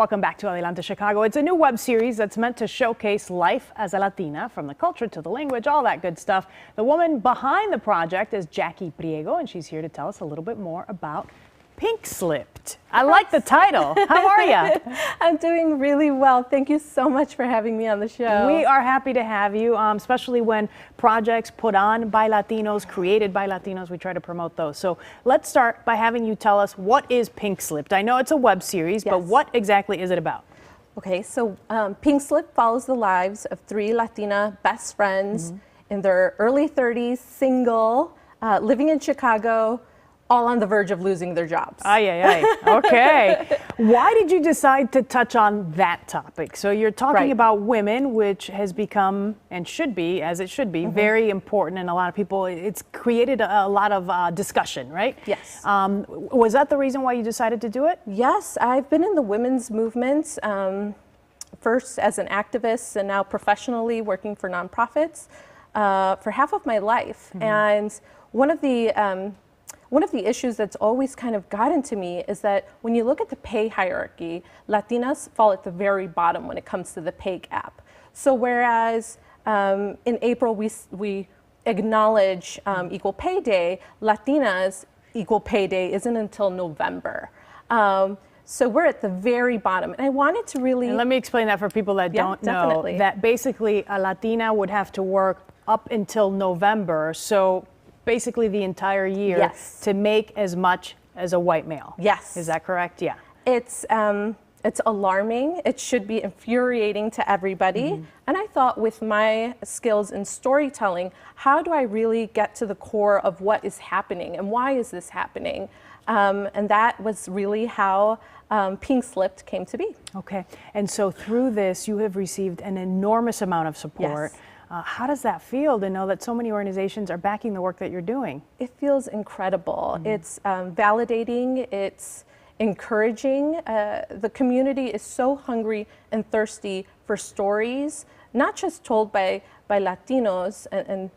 Welcome back to Adelante Chicago. It's a new web series that's meant to showcase life as a Latina, from the culture to the language, all that good stuff. The woman behind the project is Jackie Priego, and she's here to tell us a little bit more about Pinkslipped. I like the title. How are you? I'm doing really well. Thank you so much for having me on the show. We are happy to have you, especially when projects put on by Latinos, created by Latinos, we try to promote those. So let's start by having you tell us, what is Pinkslipped? I know it's a web series, Yes. but what exactly is it about? Okay, so Pinkslipped follows the lives of three Latina best friends in their early 30s, single, living in Chicago, all on the verge of losing their jobs. Ay, ay, ay. Okay. Why did you decide to touch on that topic? So you're talking about women, which has become, and should be, as it should be, very important. And a lot of people, it's created a lot of discussion, right? Yes. Was that the reason why you decided to do it? Yes, I've been in the women's movement, first as an activist and now professionally working for nonprofits for half of my life. And one of the issues that's always kind of gotten to me is that when you look at the pay hierarchy, Latinas fall at the very bottom when it comes to the pay gap. So whereas in April we acknowledge Equal Pay Day, Latinas Equal Pay Day isn't until November. So we're at the very bottom. And I wanted to really... And let me explain that for people that don't know. That basically a Latina would have to work up until November. So basically the entire year to make as much as a white male. Yes. Is that correct? Yeah. It's alarming. It should be infuriating to everybody. And I thought, with my skills in storytelling, how do I really get to the core of what is happening and why is this happening? And that was really how Pinkslipped came to be. Okay. And so through this, you have received an enormous amount of support. Yes. How does that feel to know that so many organizations are backing the work that you're doing? It feels incredible. It's validating. It's encouraging. The community is so hungry and thirsty for stories, not just told by Latinos and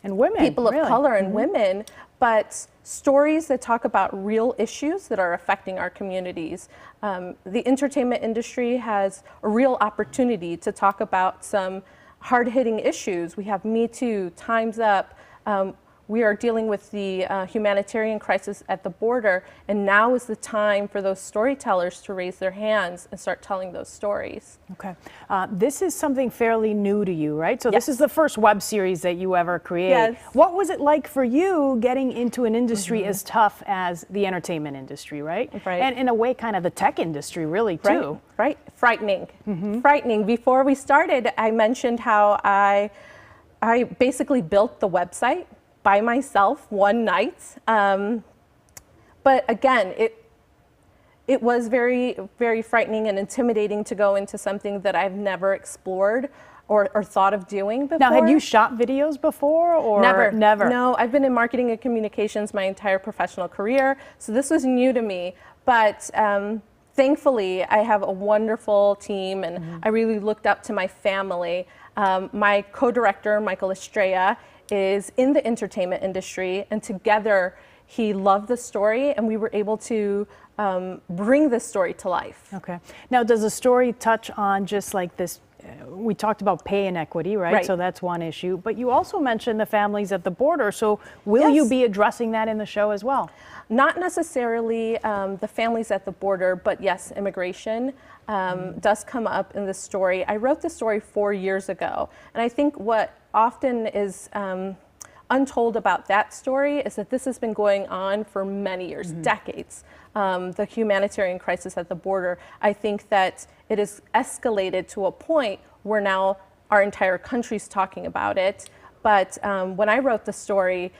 women, people of color and women, but stories that talk about real issues that are affecting our communities. The entertainment industry has a real opportunity to talk about some hard-hitting issues. We have Me Too, Time's Up. We are dealing with the humanitarian crisis at the border, and now is the time for those storytellers to raise their hands and start telling those stories. Okay. This is something fairly new to you, right? So this is the first web series that you ever created. Yes. What was it like for you getting into an industry as tough as the entertainment industry, right? Right. And in a way, kind of the tech industry, really, too. Right. Frightening. Frightening. Before we started, I mentioned how I basically built the website by myself one night. But again, it was very, very frightening and intimidating to go into something that I've never explored or thought of doing before. Now, had you shot videos before, or? Never. No, I've been in marketing and communications my entire professional career, so this was new to me. But thankfully, I have a wonderful team, and I really looked up to my family. My co-director, Michael Estrella, is in the entertainment industry, and together he loved the story, and we were able to bring this story to life. Okay. Now, does the story touch on just like this? We talked about pay inequity, right? So that's one issue, but you also mentioned the families at the border. So will you be addressing that in the show as well? Not necessarily the families at the border, but yes, immigration does come up in the story. I wrote the story 4 years ago, and I think what often is untold about that story is that this has been going on for many years, decades. The humanitarian crisis at the border, I think that it has escalated to a point where now our entire country's talking about it. But when I wrote the story,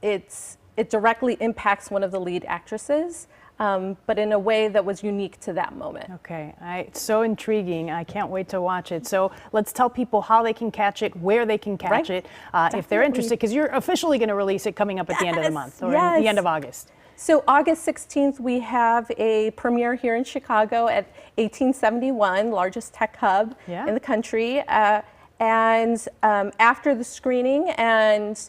it directly impacts one of the lead actresses, but in a way that was unique to that moment. Okay, it's so intriguing. I can't wait to watch it. So let's tell people how they can catch it, where they can catch it, if they're interested, because you're officially going to release it coming up at the end of the month, or at the end of August. So August 16th, we have a premiere here in Chicago at 1871, largest tech hub in the country. And after the screening and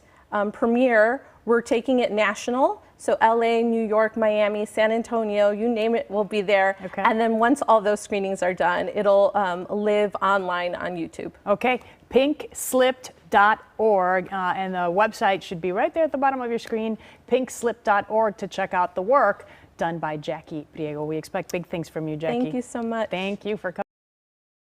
premiere, we're taking it national So LA, New York, Miami, San Antonio, you name it, we'll be there. Okay. And then once all those screenings are done, it'll live online on YouTube. Okay, pinkslipped.org, and the website should be right there at the bottom of your screen, pinkslipped.org, to check out the work done by Jackie Priego. We expect big things from you, Jackie. Thank you so much. Thank you for coming.